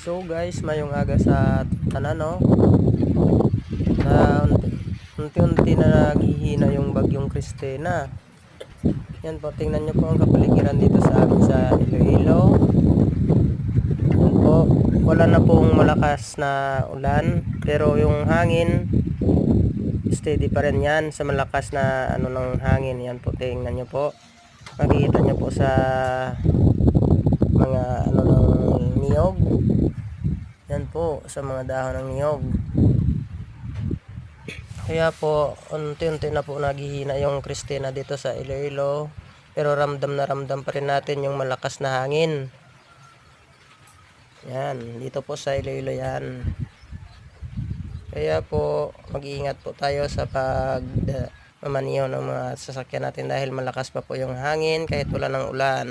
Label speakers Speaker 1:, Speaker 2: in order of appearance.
Speaker 1: So guys, mayong aga sa tanan, no? Na unti-unti na naghihina yung bagyong Christina. Yan po, tingnan nyo po ang kapaligiran dito sa amin sa Iloilo. Yan po, wala na pong malakas na ulan, pero yung hangin steady pa rin yan sa malakas na ng hangin. Yan po, tingnan nyo po. Makikita nyo po sa mga ng niyog. Yan po, sa mga dahon ng niyog. Kaya po, unti-unti na po naghihina yung Christina dito sa Iloilo. Pero ramdam na ramdam pa rin natin yung malakas na hangin. Yan, dito po sa Iloilo yan. Kaya po, mag-iingat po tayo sa mamaniho ng mga sasakyan natin dahil malakas pa po yung hangin kahit wala ng ulan.